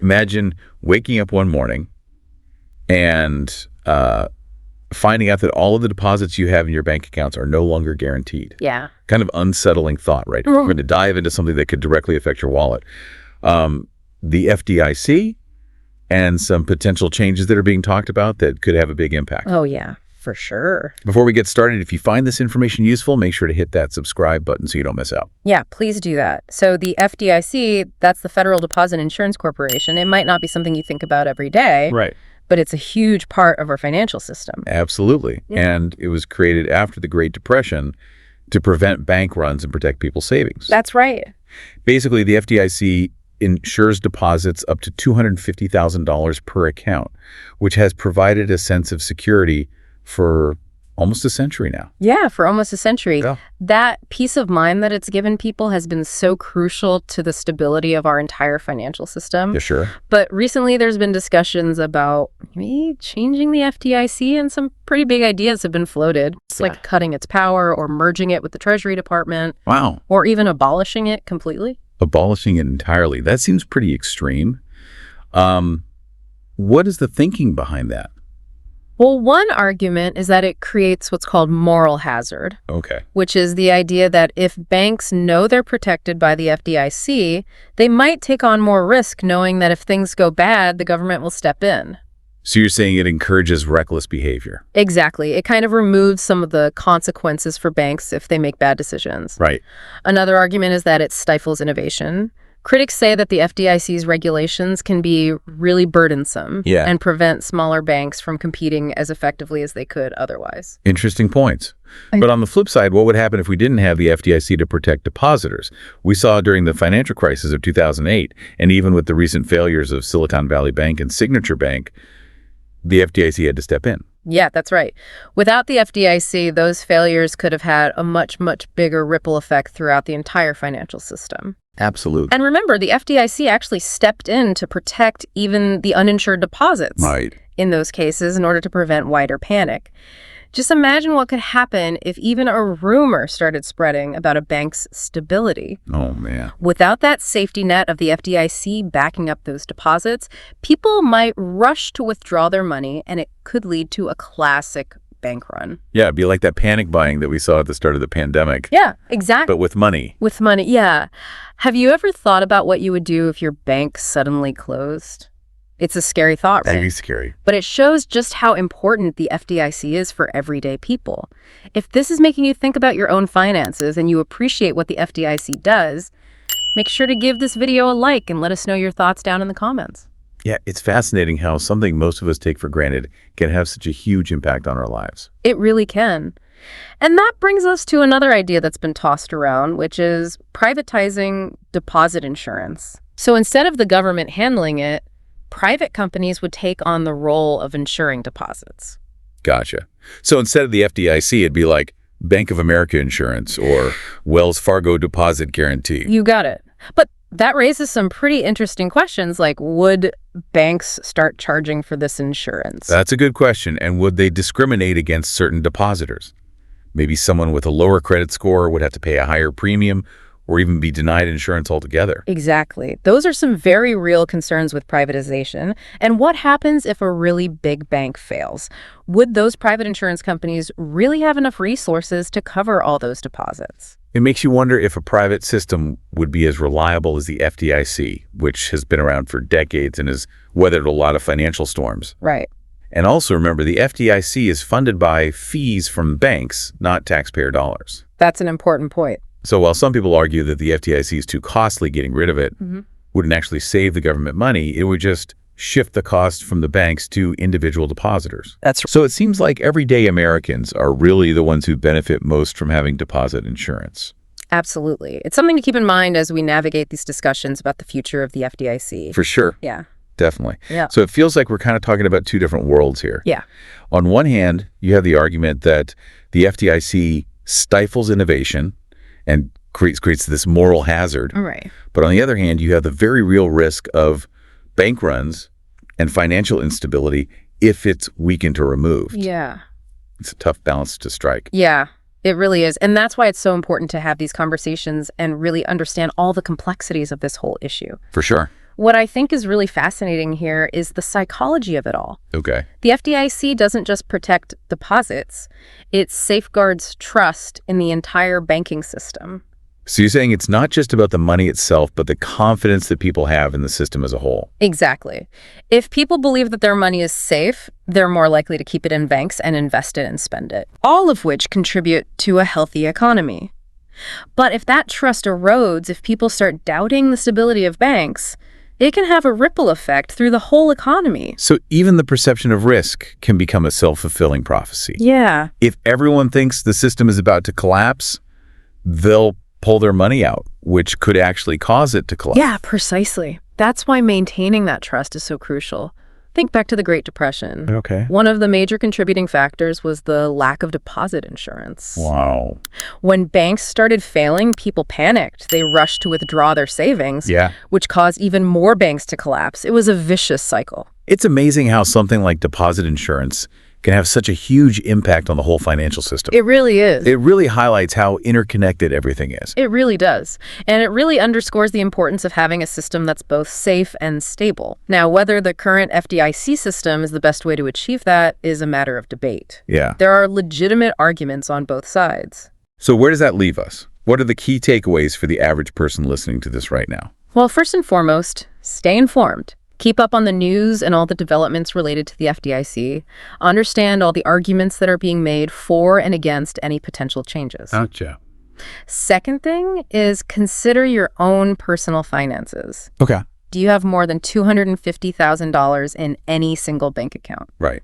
Imagine waking up one morning and finding out that all of the deposits you have in your bank accounts are no longer guaranteed. Yeah. Kind of unsettling thought, right? We're going to dive into something that could directly affect your wallet. The FDIC and some potential changes that are being talked about that could have a big impact. Oh, yeah, for sure. Before we get started, if you find this information useful, make sure to hit that subscribe button so you don't miss out. Yeah, please do that. So the FDIC, that's the Federal Deposit Insurance Corporation. It might not be something you think about every day. Right. But it's a huge part of our financial system. Absolutely. Yeah. And it was created after the Great Depression to prevent bank runs and protect people's savings. That's right. Basically, the FDIC insures deposits up to $250,000 per account, which has provided a sense of security for almost a century now. Yeah, for almost a century. Yeah. That peace of mind that it's given people has been so crucial to the stability of our entire financial system. Yeah, sure. But recently there's been discussions about maybe changing the FDIC, and some pretty big ideas have been floated. It's like cutting its power or merging it with the Treasury Department. Wow. Or even abolishing it completely. Abolishing it entirely. That seems pretty extreme. What is the thinking behind that? Well, one argument is that it creates what's called moral hazard. Okay. Which is the idea that if banks know they're protected by the FDIC, they might take on more risk knowing that if things go bad, the government will step in. So you're saying it encourages reckless behavior? Exactly. It kind of removes some of the consequences for banks if they make bad decisions. Right. Another argument is that it stifles innovation. Critics say that the FDIC's regulations can be really burdensome and prevent smaller banks from competing as effectively as they could otherwise. Interesting points. But on the flip side, what would happen if we didn't have the FDIC to protect depositors? We saw during the financial crisis of 2008, and even with the recent failures of Silicon Valley Bank and Signature Bank, the FDIC had to step in. Yeah, that's right. Without the FDIC, those failures could have had a much, much bigger ripple effect throughout the entire financial system. Absolutely. And remember, the FDIC actually stepped in to protect even the uninsured deposits in those cases in order to prevent wider panic. Just imagine what could happen if even a rumor started spreading about a bank's stability. Oh, man. Without that safety net of the FDIC backing up those deposits, people might rush to withdraw their money, and it could lead to a classic bank run. Yeah, it'd be like that panic buying that we saw at the start of the pandemic. Yeah, exactly. But with money. With money, yeah. Have you ever thought about what you would do if your bank suddenly closed? It's a scary thought, right? That'd be scary. But it shows just how important the FDIC is for everyday people. If this is making you think about your own finances and you appreciate what the FDIC does, make sure to give this video a like and let us know your thoughts down in the comments. Yeah, it's fascinating how something most of us take for granted can have such a huge impact on our lives. It really can. And that brings us to another idea that's been tossed around, which is privatizing deposit insurance. So instead of the government handling it, private companies would take on the role of insuring deposits. Gotcha. So instead of the FDIC, it'd be like Bank of America Insurance or Wells Fargo Deposit Guarantee. You got it. But that raises some pretty interesting questions, like would banks start charging for this insurance? That's a good question. And would they discriminate against certain depositors? Maybe someone with a lower credit score would have to pay a higher premium or even be denied insurance altogether. Exactly. Those are some very real concerns with privatization. And what happens if a really big bank fails? Would those private insurance companies really have enough resources to cover all those deposits? It makes you wonder if a private system would be as reliable as the FDIC, which has been around for decades and has weathered a lot of financial storms. Right. And also remember, the FDIC is funded by fees from banks, not taxpayer dollars. That's an important point. So while some people argue that the FDIC is too costly, getting rid of it wouldn't actually save the government money, it would just shift the cost from the banks to individual depositors. So it seems like everyday Americans are really the ones who benefit most from having deposit insurance. Absolutely. It's something to keep in mind as we navigate these discussions about the future of the FDIC. For sure. Yeah. Definitely. Yeah. So it feels like we're kind of talking about two different worlds here. Yeah. On one hand, you have the argument that the FDIC stifles innovation and creates this moral hazard. Right. But on the other hand, you have the very real risk of bank runs and financial instability if it's weakened or removed. Yeah. It's a tough balance to strike. Yeah, it really is. And that's why it's so important to have these conversations and really understand all the complexities of this whole issue. For sure. What I think is really fascinating here is the psychology of it all. Okay. The FDIC doesn't just protect deposits, it safeguards trust in the entire banking system. So you're saying it's not just about the money itself, but the confidence that people have in the system as a whole. Exactly. If people believe that their money is safe, they're more likely to keep it in banks and invest it and spend it, all of which contribute to a healthy economy. But if that trust erodes, if people start doubting the stability of banks, it can have a ripple effect through the whole economy. So even the perception of risk can become a self-fulfilling prophecy. Yeah. If everyone thinks the system is about to collapse, they'll pull their money out, which could actually cause it to collapse. Yeah, precisely. That's why maintaining that trust is so crucial. Think back to the Great Depression. Okay. One of the major contributing factors was the lack of deposit insurance. Wow. When banks started failing, people panicked. They rushed to withdraw their savings, which caused even more banks to collapse. It was a vicious cycle. It's amazing how something like deposit insurance can have such a huge impact on the whole financial system. It really is. It really highlights how interconnected everything is. It really does. And it really underscores the importance of having a system that's both safe and stable. Now, whether the current FDIC system is the best way to achieve that is a matter of debate. Yeah. There are legitimate arguments on both sides. So where does that leave us? What are the key takeaways for the average person listening to this right now? Well, first and foremost, stay informed. Keep up on the news and all the developments related to the FDIC. Understand all the arguments that are being made for and against any potential changes. Gotcha. Second thing is consider your own personal finances. Okay. Do you have more than $250,000 in any single bank account? Right.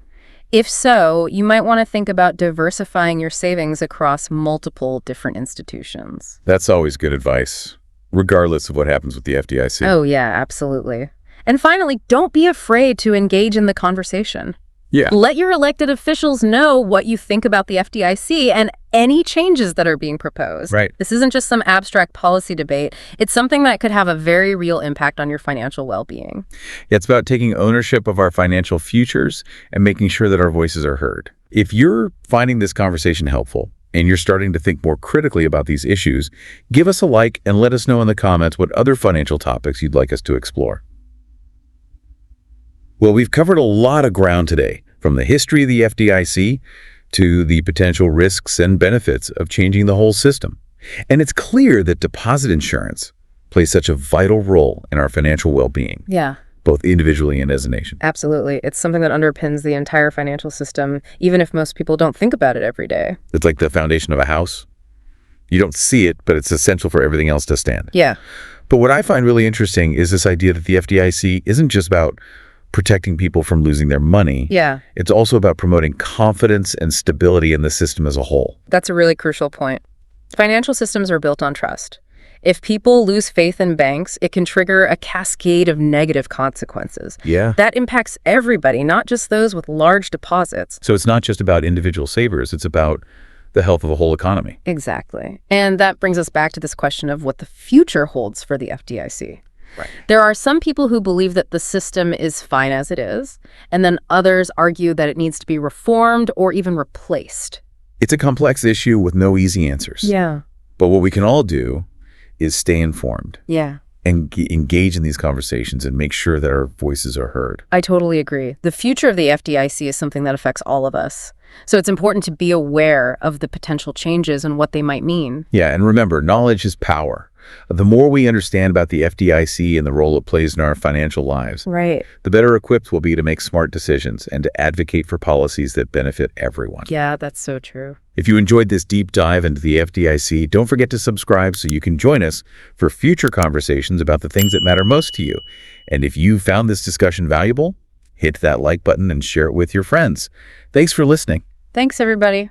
If so, you might want to think about diversifying your savings across multiple different institutions. That's always good advice, regardless of what happens with the FDIC. Oh, yeah, absolutely. And finally, don't be afraid to engage in the conversation. Yeah. Let your elected officials know what you think about the FDIC and any changes that are being proposed. Right. This isn't just some abstract policy debate. It's something that could have a very real impact on your financial well-being. Yeah, it's about taking ownership of our financial futures and making sure that our voices are heard. If you're finding this conversation helpful and you're starting to think more critically about these issues, give us a like and let us know in the comments what other financial topics you'd like us to explore. Well, we've covered a lot of ground today, from the history of the FDIC to the potential risks and benefits of changing the whole system. And it's clear that deposit insurance plays such a vital role in our financial well-being, both individually and as a nation. Absolutely. It's something that underpins the entire financial system, even if most people don't think about it every day. It's like the foundation of a house. You don't see it, but it's essential for everything else to stand. Yeah. But what I find really interesting is this idea that the FDIC isn't just about protecting people from losing their money. Yeah. It's also about promoting confidence and stability in the system as a whole. That's a really crucial point. Financial systems are built on trust. If people lose faith in banks, it can trigger a cascade of negative consequences. Yeah. That impacts everybody, not just those with large deposits. So it's not just about individual savers, it's about the health of the whole economy. Exactly. And that brings us back to this question of what the future holds for the FDIC. Right. There are some people who believe that the system is fine as it is, and then others argue that it needs to be reformed or even replaced. It's a complex issue with no easy answers. Yeah. But what we can all do is stay informed. Yeah. And engage in these conversations and make sure that our voices are heard. I totally agree. The future of the FDIC is something that affects all of us. So it's important to be aware of the potential changes and what they might mean. Yeah, and remember, knowledge is power. The more we understand about the FDIC and the role it plays in our financial lives, right, the better equipped we'll be to make smart decisions and to advocate for policies that benefit everyone. Yeah, that's so true. If you enjoyed this deep dive into the FDIC, don't forget to subscribe so you can join us for future conversations about the things that matter most to you. And if you found this discussion valuable, hit that like button and share it with your friends. Thanks for listening. Thanks, everybody.